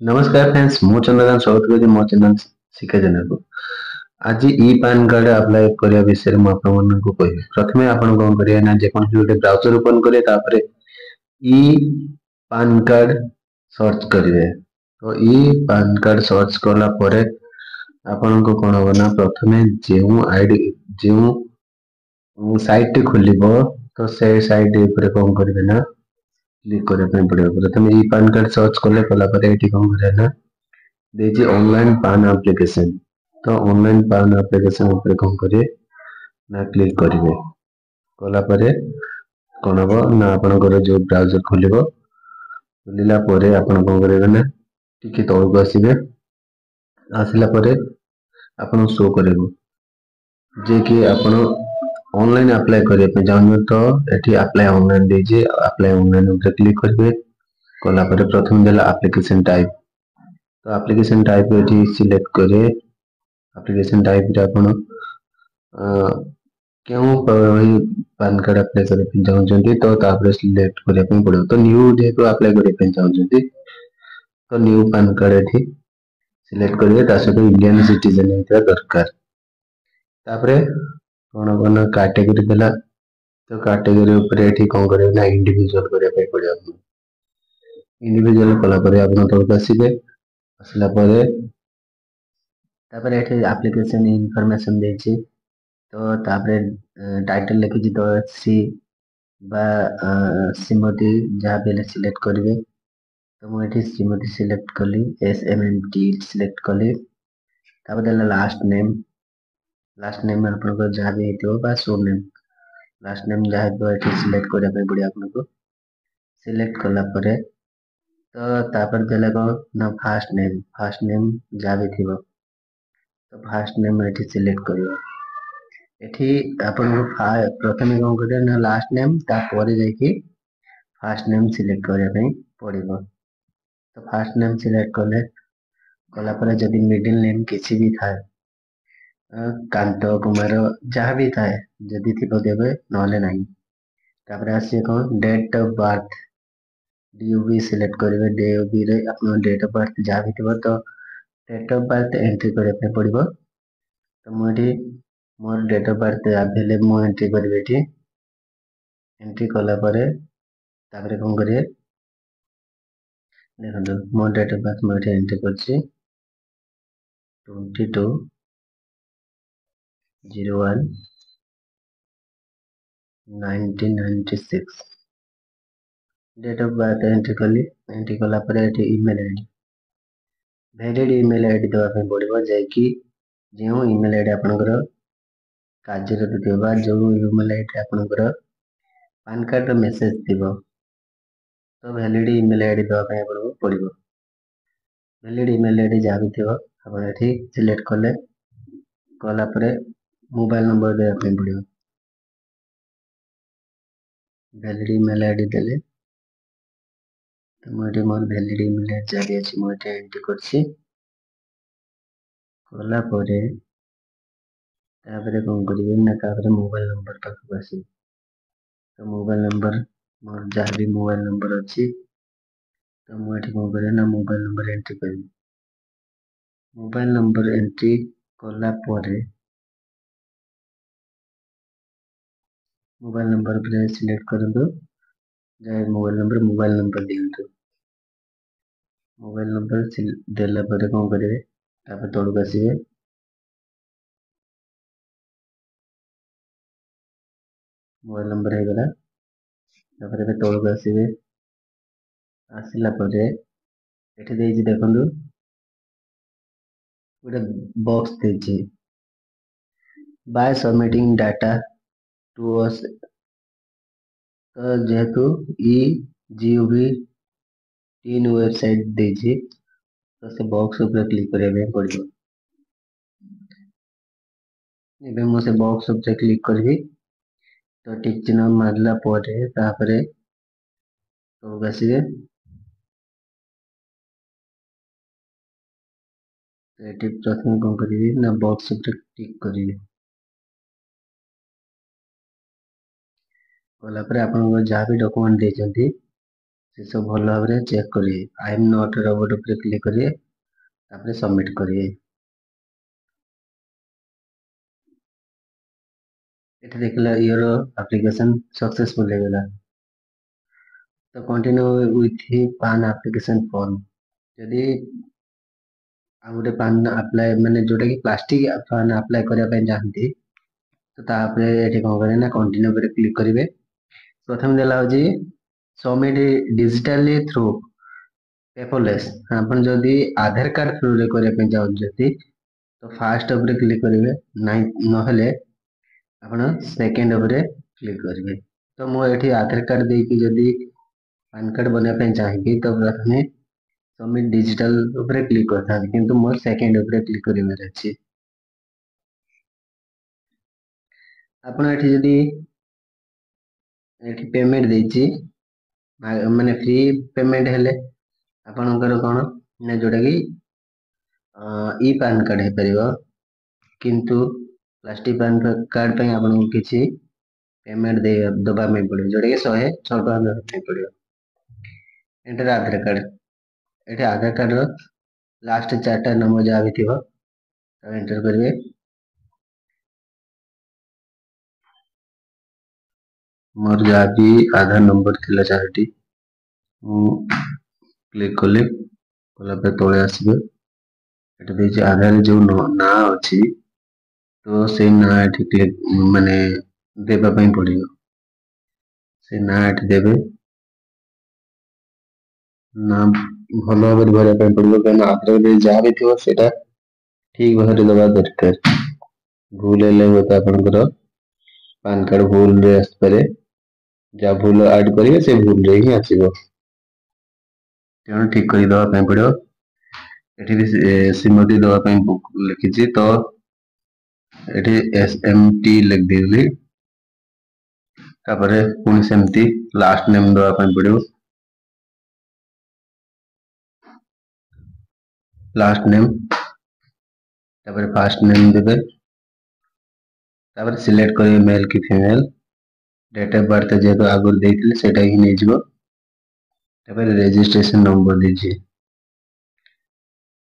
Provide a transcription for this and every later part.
नमस्कार फ्रेंड्स मु चंद्रकांत स्वागत करुछि मो चैनल शिक्षा चैनल को। आज ई पैन कार्ड अप्लाई करिया विषय में आपण मानक कहबी। प्रथमे आपण कोन करिया ना जे कोन गोटे ब्राउजर ओपन करिए तापरे ई पैन कार्ड सर्च करिवे। तो ई पैन कार्ड सर्च करला परे आपण को कोन होना प्रथमे जेउ आईडी जेउ साइट खोलिबो तो से साइट ऊपर कोन करिवे ना क्लिक करने पे पड़ेगा। प्रथम ई पैन कार्ड सर्च कले कला पर एठी कोन करिया ना देछि ऑनलाइन पैन एप्लिकेशन। तो ऑनलाइन पैन एप्लिकेशन ऊपर कोन करिए ना क्लिक करिवे। कला परे कोन हबो ना आपनकर जो ब्राउजर खोलिबो खोलिला परे आपण कोन करिवे ना टिके तळको आसीबे। आसिला परे आपण शो करिवो जे कि आपण ऑनलाइन अप्लाई करिया पे जाउनु। तो एठी अप्लाई ऑनलाइन देछि अप्लाई ऑनलाइन ऊपर क्लिक करिवे। कला परे प्रथम देला एप्लिकेशन टाइप। तो एप्लिकेशन टाइप एठी सिलेक्ट करे। एप्लिकेशन टाइप रे आपण क्यों पैन कार्ड अप्लाई करे पे चाहउछंती तो तापर सिलेक्ट करे पे पड़ो। तो न्यू जेको अप्लाई करे पे चाहउछंती तो न्यू पैन कार्ड एठी सिलेक्ट करिवे। ता सहित इंडियन सिटीजन हेता दरकार। तापरे कोन कोन कैटेगरी देला। तो कैटेगरी ऊपर एठी कोन करे ना इंडिविजुअल करे पे पड़ो। इंडिविजुअल कला परे आपण तो आसीबे। आसला परे तापर एठी एप्लिकेशन इनफॉरमेशन देछि। तो तापर टाइटल लिखि तो सी बा श्रीमती जहाँ भी सिलेक्ट करिवे। तो मु एठी श्रीमती सिलेक्ट कली SMMT सिलेक्ट कली। तापर देला लास्ट नेम में आपन को जहाँ भी हेतियो बा सो नेम लास्ट नेम जहाँ भी एठी सिलेक्ट करिया पे पड़ी आपन को। सिलेक्ट कला परे तो तापर देला को ना फर्स्ट नेम जहाँ भी थिबो तो फर्स्ट नेम एठी सिलेक्ट करियो। एठी आपण को प्रथमे कोन करिया ना लास्ट नेम ता परे जाई फर्स्ट नेम सिलेक्ट करिया पे पड़िबो। तो फर्स्ट नेम सिलेक्ट कले कला परे जदि मिडिल नेम किसी भी थाए कांतो कुमार जहाँ भी थाए जदि थिबो देबे नले नाही। तापर आसी कोन date of birth DOB select करिवे। DOB रे अपन डेट ऑफ बर्थ जहाँ भी थिबो तो डेट ऑफ बर्थ एंट्री करिया पे पड़िबो। तो मोठी मोर डेट ऑफ बर्थ अवेलेबल मु एंट्री करिवे। एठी एंट्री कला परे तापरे कोन करिए देखंतु मोर डेट ऑफ बर्थ मु एठी एंट्री करछि 22/01/1996 डेट ऑफ बर्थ एंट्री कली। एंट्री कला परे एठी email ID valid email ID दवा पे पड़िबो जे कि जेउ ईमेल आईडी आपनकर कार्यरत थिबा जो ईमेल आईडी आपनकर पैन कार्ड मेसेज थिबो तो वैलिड ईमेल आईडी दवा पे आपनको पड़िबो। वैलिड ईमेल आईडी जहाँ भी थिबो आपण एठी सिलेक्ट कले कला परे मोबाइल नंबर दे पे पड़िबो। वैलिड ईमेल आईडी देले तो मोठी मोर वैलिड ईमेल आईडी जहाँ भी अछि मु एठी एंट्री करछि। कला परे तापरे कोन करिवे ना तापरे मोबाइल नंबर तक आसी। तो मोबाइल नंबर मोर जहाँ भी मोबाइल नंबर अछि तो मु एठी कोन करिवे ना मोबाइल नंबर एंट्री करिवे। मोबाइल नंबर एंट्री कला परे मोबाइल नंबर पे सिलेक्ट करंतु जे मोबाइल नंबर दियंतु। मोबाइल नंबर देला परे कोन करिवे तापर तळक आसीबे। मोबाइल नंबर है गला तापर ए तळक आसीबे। आसिला परे एठी देछि देखंतु गोटे बॉक्स देछि by submitting data to us. तो जेहेतु GOV 3 वेबसाइट देछि तो से बॉक्स ऊपर क्लिक करिवे पड़िबो। एबे मो से बॉक्स ऊपर क्लिक करबी तो टिक चिन्ह मारला परे तापरे तो आसीबे। एठी प्रथम कोन करिवे ना बॉक्स ऊपर क्लिक करिवे। कला परे आपण जहाँ भी डॉक्यूमेंट देछंती से सब भल भाव चेक करिए। आई एम नॉट रोबोट उपर क्लिक करिए, तापर सबमिट करिए। एठी देखला योर एप्लिकेशन सक्सेसफुल हो गला। तो कंटिन्यू विथ पान एप्लिकेशन फॉर्म। यदि आ गोटे पान अप्लाई माने जोटा कि प्लास्टिक पान अप्लाई करिया पे चाहती, तो तापर एठी कोन करे ना कंटिन्यू पर क्लिक करिवे। प्रथम देला होजी सबमिट डिजिटली थ्रू पेपरलेस। आपण जदि आधार कार्ड थ्रू रे करिया पे चाहती, तो फास्ट ऊपर क्लिक करिवे, नाइ नहले आपण सेकंड ऊपर क्लिक करिवे। तो मो एठी आधार कार्ड दे कि जदि पैन कार्ड बना पे चाहिए, तो प्रथमे सबमिट डिजिटल ऊपर क्लिक करथा, किंतु मोर सेकंड ऊपर क्लिक करिवे अछि। आपण एठी जदि एठी पेमेंट देछि माने फ्री पेमेंट हेले आपणकर कोन ना जोटा कि ई पैन कार्ड हे परिबो, किंतु प्लास्टिक पैन कार्ड पे आपन किछि पेमेंट दे दबा में पड़े, जोटा कि 106 टका दबा पड़ियो। एंटर आधार कार्ड। एठी आधार कार्ड रो लास्ट 4टा नंबर जा भी थिबो तो एंटर करिवे। मोर जा भी आधार नंबर थिला 4टी क्लिक कले कला पे तळे आसीबे। एटा देछि आधार जो ना अछि, तो से ना एठी क्लिक माने देबा पई पड़ियो। से ना एठी देबे, ना भल भाव भरिया पे पड़ियो, कारण आधार रे जा भी थिबो सेटा ठीक भाव दबा दरकार। भूल हेले हो तो आपनकर पैन कार्ड भूल रे आसपारे, जा भूल ऐड करिए से भूल रे ही आसीबो, तेणु ठीक करी दबा पे पड़ियो। एठी भी श्रीमती दबा पे लिखिछि, तो एठी SMT लिख देली। तापरे पुनी सेमती लास्ट नेम दबा पे पड़ियो। लास्ट नेम तापरे फर्स्ट नेम देबे। तापरे सिलेक्ट करिए मेल की फीमेल। डेट ऑफ बर्थ जेतो आगुर देइथिले सेटा ही नै जिवो। तापरे रजिस्ट्रेशन नंबर दीजिए।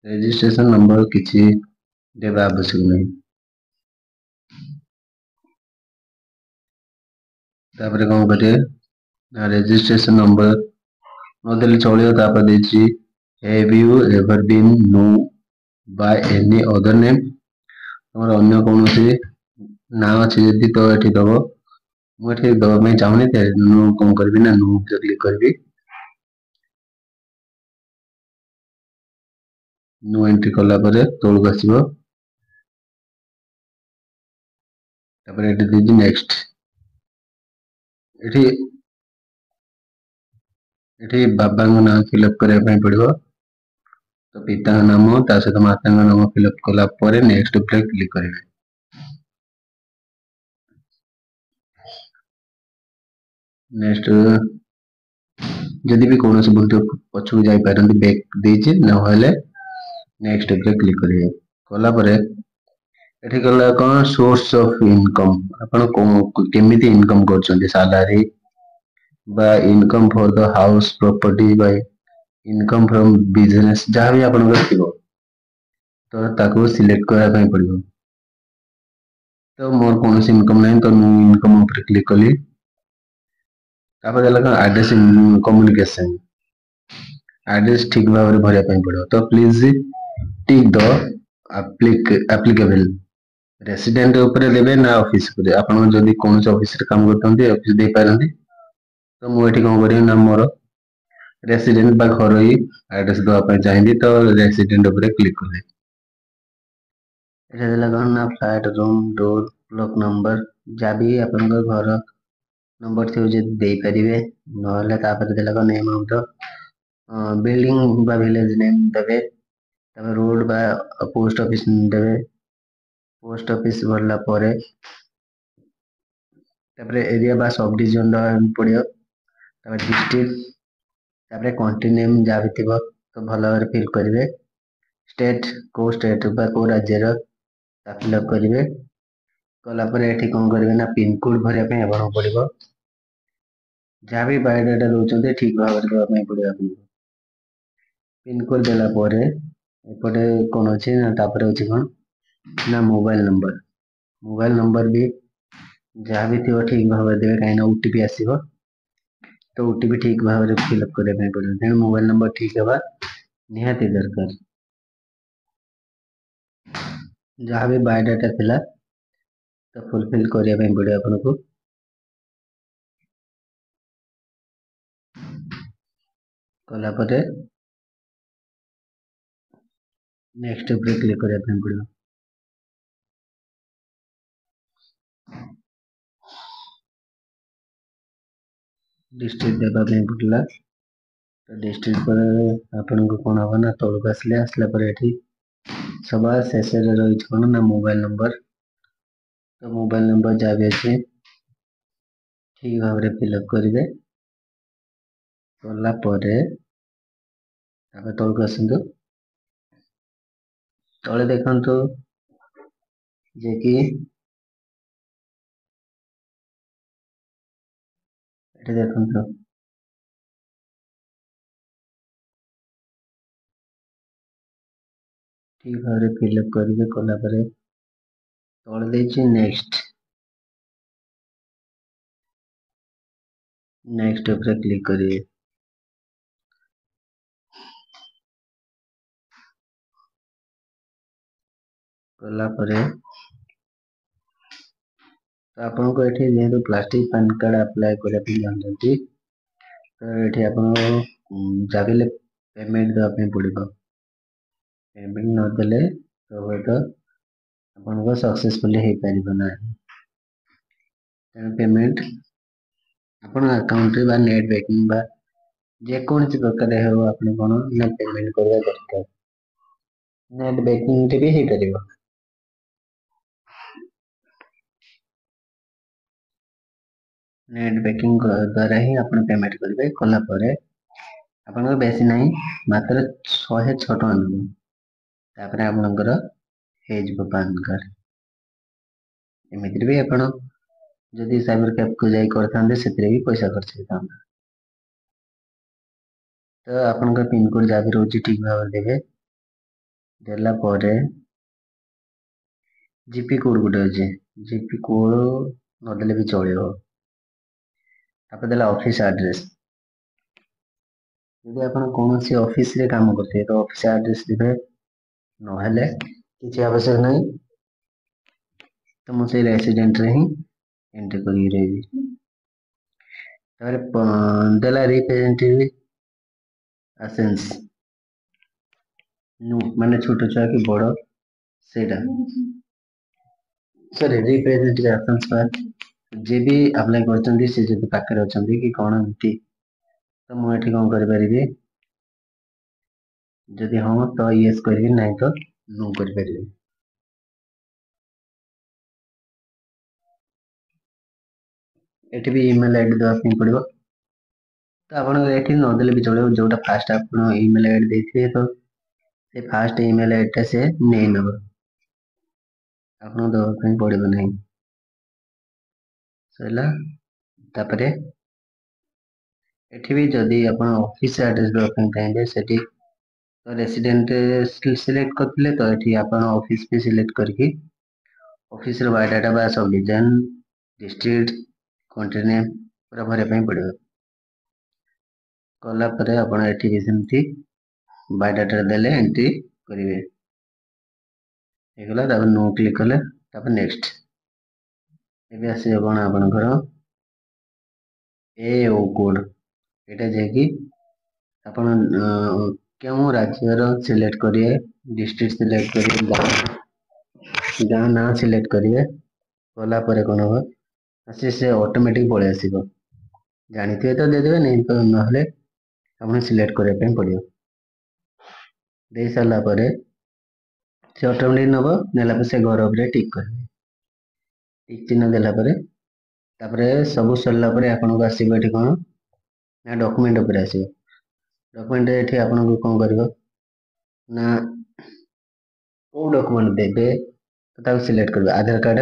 रजिस्ट्रेशन नंबर किछि देबा आवश्यक नहीं। तापरे कोन करिए ना रजिस्ट्रेशन नंबर नदेले चलियो। तापर देछि have you ever been known by any other name. तमर अन्य कोनोसी नाम अछि जदि तो एठी दबो। मु एठी दबा में चाहूनी, ते नो कोन करबी ना नो पे क्लिक करबी। नो एंट्री कला परे तळक आसीबो। तापर एठी देछि नेक्स्ट। एठी एठी बाबा को नाम फिलअप करिया पे पड़िबो। तो पिता का नाम ता सहित माता का नाम फिलअप कला परे नेक्स्ट पे क्लिक करिवे। नेक्स्ट जदि भी कौन भूल पछक जाई पारंती बैक देछि, न होले नेक्स्ट पे क्लिक करिवे। कला परे एठी कला कोन सोर्स ऑफ इनकम, आपण को केमिति इनकम करछन्ती, सैलरी बा income for the house property bye income from business, जहाँ भी आपण थिबो तो ताको सिलेक्ट करा पई पड़िबो। तो मोर कोनोसी इनकम नहीं, तो नो इनकम ऊपर क्लिक कली। तापर देला एड्रेस कम्युनिकेशन, एड्रेस ठीक भाव में भरिया पई पड़िबो। तो please tick the applicable resident ऊपर देबे ना ऑफिस ऊपर। आपण जदि कोनोसी ऑफिस रे काम करतंती ऑफिस दे पारंती, तो मु एठी कोन करियो ना मोर रेसिडेंट बा घर ही एड्रेस दवा पे चाहिए, तो रेसिडेंट ऊपर क्लिक कर दे। एटा देला कोन ना flat room door block number, जा भी आपण घर नंबर थे जे दे परिवे। नहले तापर देला कोन नेम ऑफ द बिल्डिंग बा विलेज नेम देबे। तापर रोड बा पोस्ट ऑफिस देबे। पोस्ट ऑफिस भरला परे तापर एरिया बा सब डिवीजन दा पड़ियो। तापर डिस्ट्रिक्ट, तापर कंट्री नेम जा भी थिबो तो भल भाବରେ फिल करिवे। स्टेट को स्टेट बा को राज्य रो फिलअप करिवे। कला परे एठी कोन करिवे ना पिन कोड भरिया पे आपण पड़िबो। जहाँ भी बायोडाटा दौरान ठीक भाव में देवाई पड़े आपको पिनकोड देला एपटे कौन अच्छे ना तापर अच्छे कौन ना मोबाइल नंबर भी जहाँ भी थी ठीक भाव में देवे कहीं ओटीपी आसो तो ओटीपी ठीक भाव में फिलअप करने पड़े तेणु मोबाइल नंबर ठीक है निहाती दरकार जहाँ भी बायोडाटा थिला तो फुलफिल करने पड़े आपको कलापर नेक्स्ट उपरे क्लिक करने पड़ो डिस्ट्रिक्ट देवाई पड़ला तो डिस्ट्रिक्ट पर आपन को कौन हम ना तौक आसले आसला पर एठी सब शेष रही कौन ना मोबाइल नंबर तो मोबाइल नंबर जहाँ भी अच्छे ठीक भाव में फिलअप करेंगे कलापर तौक आसतु तले देखु जे कि देखु ठीक भाव में फिलअप करेंगे कलापर तले देछि नेक्स्ट उपरे क्लिक करिए कलापर तो आपन को एठी जेहेतु प्लास्टिक पैन कार्ड अप्लाई करने जानते तो ये आप जब पेमेंट देवाई पड़ो पेमेंट नदेले तो हे तो आपन सक्सेसफुली हो पार ना तेणु पेमेंट आपण अकाउंट रे नेट बैंकिंग जेकोसी प्रकार हो आपने कौन ना पेमेंट करवा दरकार नेट बैंकिंग भी हो पार नेट बैंकिंग द्वारा ही आप पेमेंट करेंगे कलापर आप बेसी ना मात्र 106 टका नब आपणकर हो पान कार्ड एमती भी आप जदि साइबर कैफ को जाई करते भी पैसा खर्च होता तो आपन पिनकोड जहाँ भी रोचे ठीक भाव देवे देलापर जीपी कोड गोटे अच्छे जीपी कोड नदेले भी चलो आप देला ऑफिस एड्रेस यदि आप कौन सी ऑफिस रे काम करते तो ऑफिस एड्रेस देवे नहेले किसी आवश्यक नहीं तो मुझे रेसिडेंट रे ही एंट्री करी रही देला रिप्रेजेंटेटिव आसेंस माने छोट छुआ कि बड़ सेटा सॉरी रिप्रेजेंटेटिव आसेंस पर जे भी अप्लाई करछंती से जदि पाखरे अछंती कि कोन एमती तो मु एठी कोन करि परिबी जदि हाँ तो यस करिबी नहीं तो नो करि परिबी एठी भी ईमेल आईडी देवा ପାଇଁ पड़िबो तो आपण एठी न देले भी चलो जोटा फास्ट आपण ईमेल आईडी देथिबे तो से फास्ट ईमेल आईडी से नै नबो आपण देवा ପାଇଁ पड़िबो नहीं सैला तापरे एठी भी जदि आपण ऑफिस एड्रेस देवा ପାଇଁ चाहेबे सेठी तो रेसिडेंट सिलेक्ट करथिले तो एठी आपण ऑफिस पे सिलेक्ट करके ऑफिस रो बायोडाटा बा सब डिजाइन डिस्ट्रिक्ट कंट्री नेम पूरा भरे ପାଇଁ पड़िबो कला परे आपण एठी भी सेमती बायोडाटा देले एंट्री करिवे हेगला तापर नो क्लिक कले तापर नेक्स्ट एबे आसी कोन आपनकर एओ कोड एटा जे कि आपण क्यों राज्य रो सिलेक्ट करिए डिस्ट्रिक्ट सिलेक्ट करिए गाँ ना सिलेक्ट करिए कला परे कोन हो आसी से ऑटोमेटिक पळे आसीबो जानिथिबे तो दे देबे नहीं तो नहले आपण सिलेक्ट करिया ପାଇଁ पड़ियो दे साला परे से ऑटोमेटिक नबो नेला पे से घर उपरे टिक करबे टिक चिन्ह देला परे तापरे सब सरला परे आपण को आसीबो एठी कोन ना डॉक्यूमेंट उपरे आसीबो डॉक्यूमेंट एठी आपण को कोन करबो ना को डॉक्यूमेंट देबे तो ताको सिलेक्ट करबे आधार कार्ड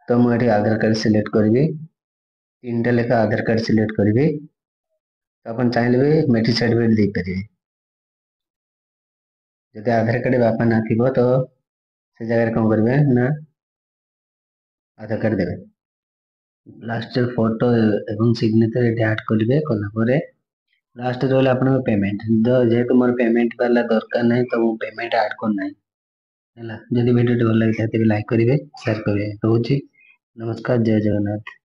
तो मु एठी आधार कार्ड सिलेक्ट करबी तीन टा लेखा आधार कार्ड सिलेक्ट करेंगे तो अपन चाहिए मैट्रिक सर्टिफिकेट दे पारे जब आधार कार्ड बापा ना थी तो से जगह कौन करेंगे ना आधार कार्ड देवे लास्ट फोटो एवं सिग्नेचर ऐड करेंगे कलापर लास्ट रहा आपन पेमेंट जेहेतु मोर पेमेंट वाला दरकार नहीं तो मुझे पेमेंट ऐड करना है जदि वीडियो भल लगी तेज लाइक करेंगे शेयर करेंगे रोचे नमस्कार जय जगन्नाथ।